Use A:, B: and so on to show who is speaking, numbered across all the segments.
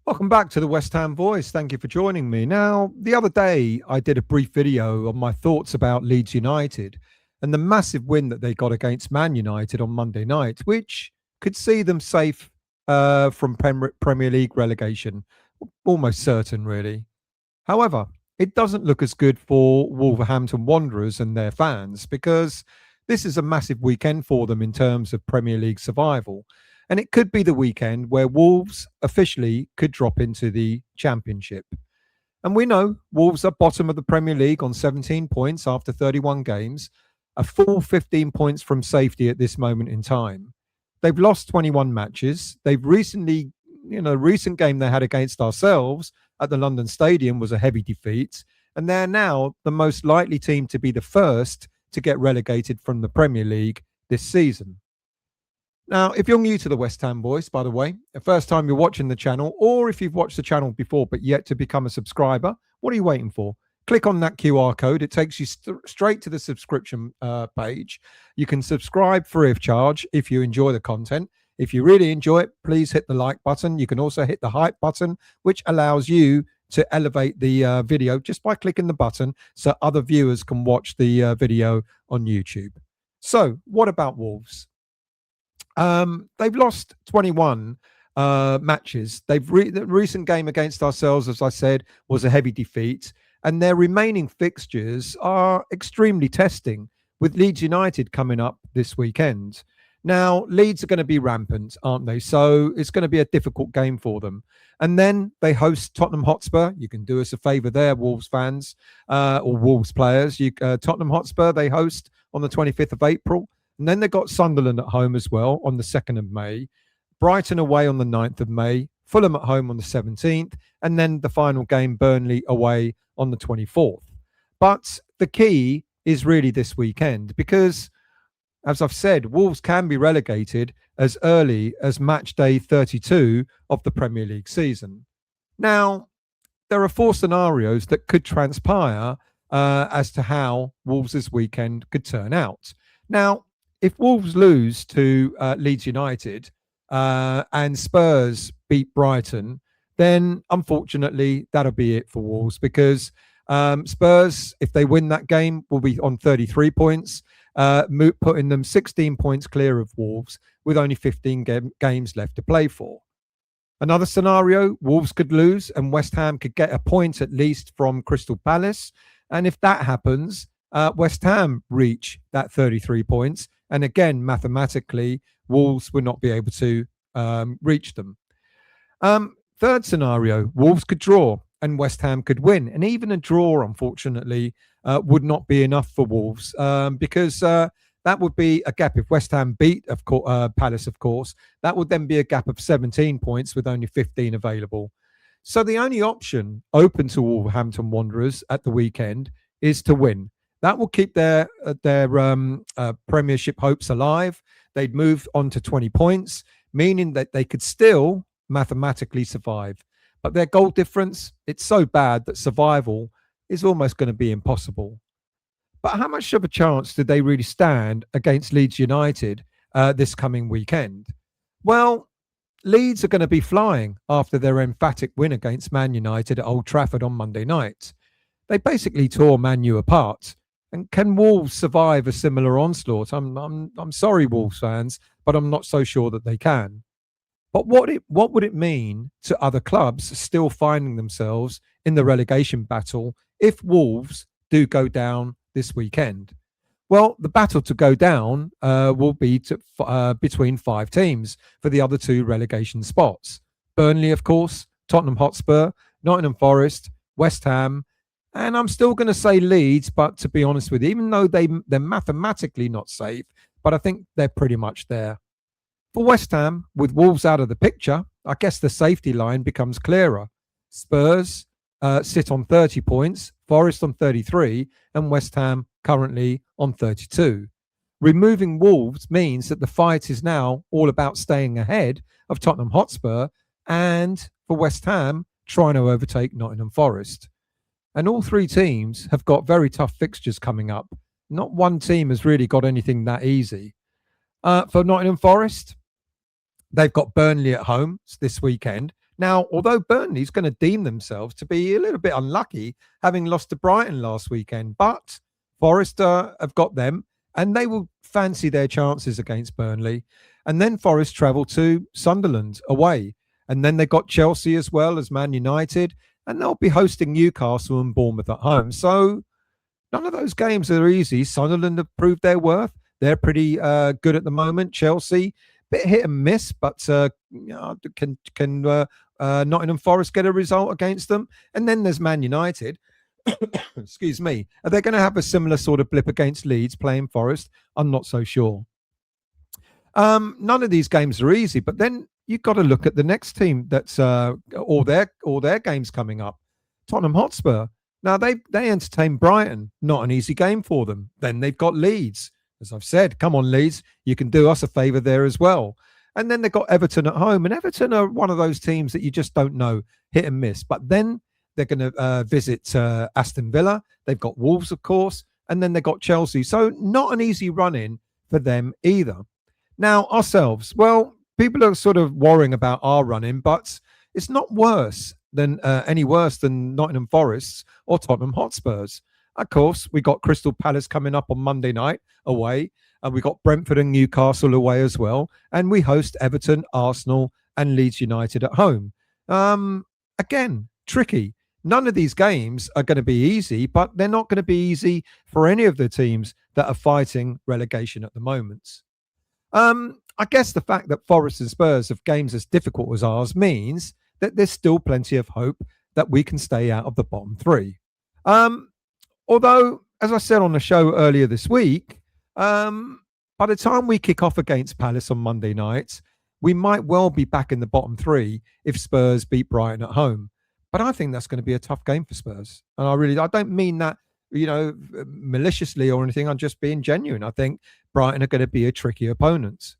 A: Welcome back to the West Ham Voice. Thank you for joining me. Now, the other day, I did a brief video on my thoughts about Leeds United and the massive win that they got against Man United on Monday night, which could see them safe from Premier League relegation. Almost certain, really. However, it doesn't look as good for Wolverhampton Wanderers and their fans because this is a massive weekend for them in terms of Premier League survival. And it could be the weekend where Wolves officially could drop into the Championship. And we know Wolves are bottom of the Premier League on 17 points after 31 games, a full 15 points from safety at this moment in time. They've lost 21 matches. They've recently, the recent game they had against ourselves at the London Stadium was a heavy defeat. And they're now the most likely team to be the first to get relegated from the Premier League this season. Now, if you're new to the West Ham Voice, by the way, the first time you're watching the channel, or if you've watched the channel before but yet to become a subscriber, what are you waiting for? Click on that QR code. It takes you straight to the subscription page. You can subscribe free of charge if you enjoy the content. If you really enjoy it, please hit the like button. You can also hit the hype button, which allows you to elevate the video just by clicking the button so other viewers can watch the video on YouTube. So what about Wolves? They've lost 21 matches. The recent game against ourselves, as I said, was a heavy defeat, and their remaining fixtures are extremely testing, with Leeds United coming up this weekend. Now, Leeds are going to be rampant, aren't they? So it's going to be a difficult game for them. And then they host Tottenham Hotspur. You can do us a favour there, Wolves fans or Wolves players. Tottenham Hotspur, they host on the 25th of April. And then they've got Sunderland at home as well on the 2nd of May, Brighton away on the 9th of May, Fulham at home on the 17th, and then the final game, Burnley away on the 24th. But the key is really this weekend because, as I've said, Wolves can be relegated as early as match day 32 of the Premier League season. Now, there are 4 scenarios that could transpire as to how Wolves this weekend could turn out. Now, if Wolves lose to Leeds United and Spurs beat Brighton, then unfortunately that'll be it for Wolves because Spurs, if they win that game, will be on 33 points, putting them 16 points clear of Wolves with only 15 games left to play for. Another scenario, Wolves could lose and West Ham could get a point at least from Crystal Palace. And if that happens, West Ham reach that 33 points. And again, mathematically, Wolves would not be able to reach them. Third scenario, Wolves could draw and West Ham could win. And even a draw, unfortunately, would not be enough for Wolves because that would be a gap. If West Ham beat Palace, of course, that would then be a gap of 17 points with only 15 available. So the only option open to Wolverhampton Wanderers at the weekend is to win. That will keep their Premiership hopes alive. They'd move on to 20 points, meaning that they could still mathematically survive. But their goal difference, it's so bad that survival is almost going to be impossible. But how much of a chance did they really stand against Leeds United this coming weekend? Well, Leeds are going to be flying after their emphatic win against Man United at Old Trafford on Monday night. They basically tore Man U apart. And can Wolves survive a similar onslaught? I'm sorry, Wolves fans, but I'm not so sure that they can. But what would it mean to other clubs still finding themselves in the relegation battle if Wolves do go down this weekend? Well, the battle to go down will be between 5 teams for the other 2 relegation spots. Burnley, of course, Tottenham Hotspur, Nottingham Forest, West Ham, and I'm still going to say Leeds, but to be honest with you, even though they're mathematically not safe, but I think they're pretty much there. For West Ham, with Wolves out of the picture, I guess the safety line becomes clearer. Spurs sit on 30 points, Forest on 33, and West Ham currently on 32. Removing Wolves means that the fight is now all about staying ahead of Tottenham Hotspur and, for West Ham, trying to overtake Nottingham Forest. And all 3 teams have got very tough fixtures coming up. Not one team has really got anything that easy. For Nottingham Forest, they've got Burnley at home this weekend. Now, although Burnley's going to deem themselves to be a little bit unlucky, having lost to Brighton last weekend, but Forest have got them, and they will fancy their chances against Burnley. And then Forest travel to Sunderland away. And then they got Chelsea as well as Man United, and they'll be hosting Newcastle and Bournemouth at home. So none of those games are easy. Sunderland have proved their worth. They're pretty good at the moment. Chelsea, bit hit and miss, but can Nottingham Forest get a result against them? And then there's Man United. Excuse me. Are they going to have a similar sort of blip against Leeds playing Forest? I'm not so sure. None of these games are easy, but then you've got to look at the next team that's all their games coming up. Tottenham Hotspur. Now they entertain Brighton, not an easy game for them. Then they've got Leeds. As I've said, come on, Leeds, you can do us a favour there as well. And then they've got Everton at home, and Everton are one of those teams that you just don't know, hit and miss. But then they're going to visit Aston Villa. They've got Wolves, of course, and then they've got Chelsea. So not an easy run-in for them either. Now, ourselves, well, people are sort of worrying about our run-in, but it's not any worse than Nottingham Forest's or Tottenham Hotspurs. Of course, we got Crystal Palace coming up on Monday night away, and we got Brentford and Newcastle away as well, and we host Everton, Arsenal, and Leeds United at home. Again, tricky. None of these games are going to be easy, but they're not going to be easy for any of the teams that are fighting relegation at the moment. I guess the fact that Forest and Spurs have games as difficult as ours means that there's still plenty of hope that we can stay out of the bottom three. Although, as I said on the show earlier this week, by the time we kick off against Palace on Monday night, we might well be back in the bottom three if Spurs beat Brighton at home. But I think that's going to be a tough game for Spurs. And I don't mean that, maliciously or anything. I'm just being genuine. I think Brighton are going to be a tricky opponent.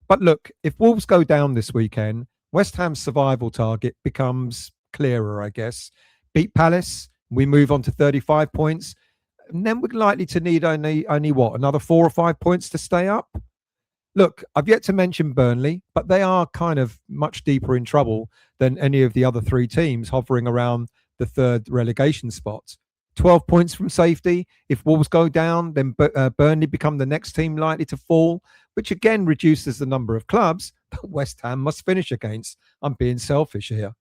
A: But look, if Wolves go down this weekend, West Ham's survival target becomes clearer, I guess. Beat Palace, we move on to 35 points. And then we're likely to need only another 4 or 5 points to stay up? Look, I've yet to mention Burnley, but they are kind of much deeper in trouble than any of the other three teams hovering around the third relegation spot. 12 points from safety. If Wolves go down, then Burnley become the next team likely to fall, which again reduces the number of clubs that West Ham must finish against. I'm being selfish here.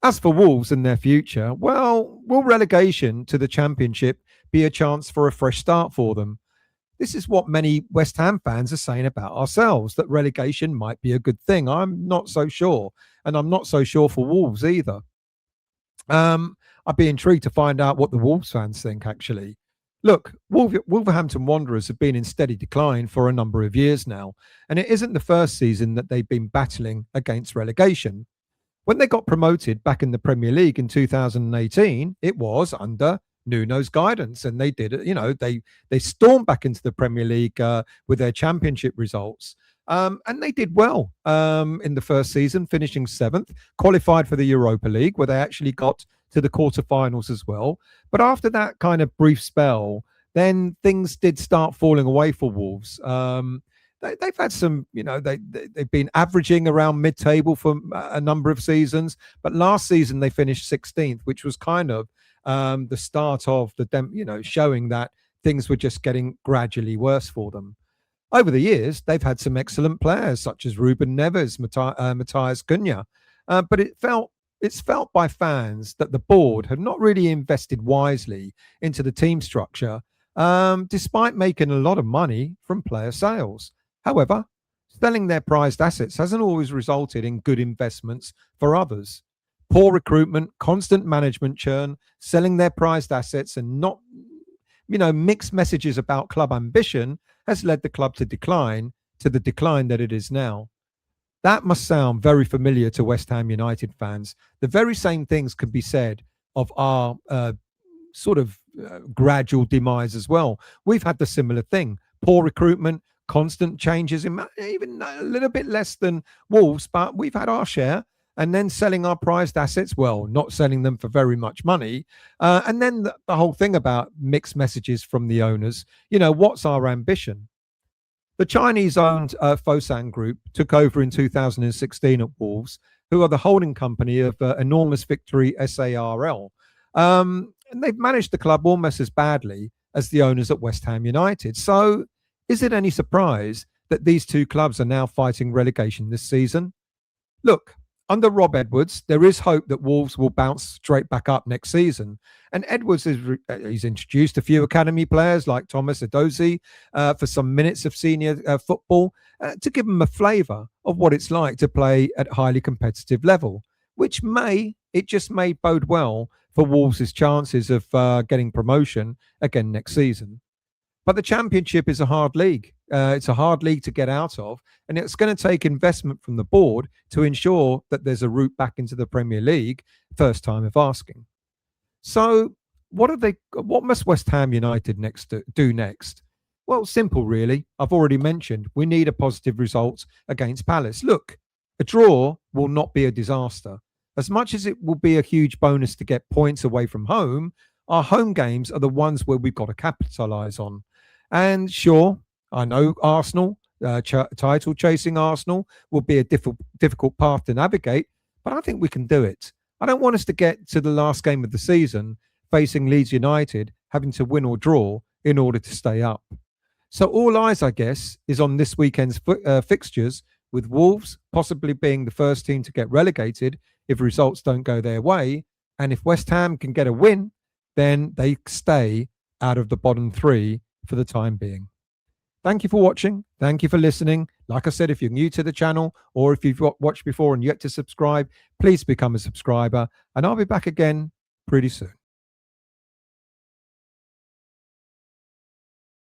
A: As for Wolves and their future, well, will relegation to the Championship be a chance for a fresh start for them? This is what many West Ham fans are saying about ourselves, that relegation might be a good thing. I'm not so sure. And I'm not so sure for Wolves either. I'd be intrigued to find out what the Wolves fans think, actually. Look, Wolverhampton Wanderers have been in steady decline for a number of years now, and it isn't the first season that they've been battling against relegation. When they got promoted back in the Premier League in 2018, it was under Nuno's guidance, and they did it. They stormed back into the Premier League with their Championship results. And they did well in the first season, finishing 7th, qualified for the Europa League, where they actually got to the quarterfinals as well. But after that kind of brief spell, then things did start falling away for Wolves. They've had some, they've been averaging around mid-table for a number of seasons. But last season, they finished 16th, which was kind of the start of showing that things were just getting gradually worse for them. Over the years, they've had some excellent players such as Ruben Neves, Matthias Cunha, but it's felt by fans that the board have not really invested wisely into the team structure, despite making a lot of money from player sales. However, selling their prized assets hasn't always resulted in good investments for others. Poor recruitment, constant management churn, selling their prized assets, and not mixed messages about club ambition has led the club to the decline that it is now. That must sound very familiar to West Ham United fans. The very same things could be said of our gradual demise as well. We've had the similar thing. Poor recruitment, constant changes, even a little bit less than Wolves, but we've had our share. And then selling our prized assets, well, not selling them for very much money. And then the whole thing about mixed messages from the owners. What's our ambition? The Chinese-owned Fosun Group took over in 2016 at Wolves, who are the holding company of Enormous Victory SARL. And they've managed the club almost as badly as the owners at West Ham United. So is it any surprise that these two clubs are now fighting relegation this season? Look, under Rob Edwards, there is hope that Wolves will bounce straight back up next season. And Edwards he's introduced a few academy players like Thomas Edozie for some minutes of senior football to give them a flavour of what it's like to play at highly competitive level, which just may bode well for Wolves' chances of getting promotion again next season. But the Championship is a hard league. It's a hard league to get out of, and it's going to take investment from the board to ensure that there's a route back into the Premier League, first time of asking. So what must West Ham United do next? Well, simple really. I've already mentioned we need a positive result against Palace. Look, a draw will not be a disaster. As much as it will be a huge bonus to get points away from home, our home games are the ones where we've got to capitalise on. And sure, I know Arsenal, title chasing Arsenal, will be a difficult path to navigate, but I think we can do it. I don't want us to get to the last game of the season facing Leeds United, having to win or draw in order to stay up. So all eyes, I guess, is on this weekend's fixtures, with Wolves possibly being the first team to get relegated if results don't go their way. And if West Ham can get a win, then they stay out of the bottom three for the time being. Thank you for watching. Thank you for listening. Like I said, if you're new to the channel or if you've watched before and yet to subscribe, please become a subscriber. And I'll be back again pretty soon.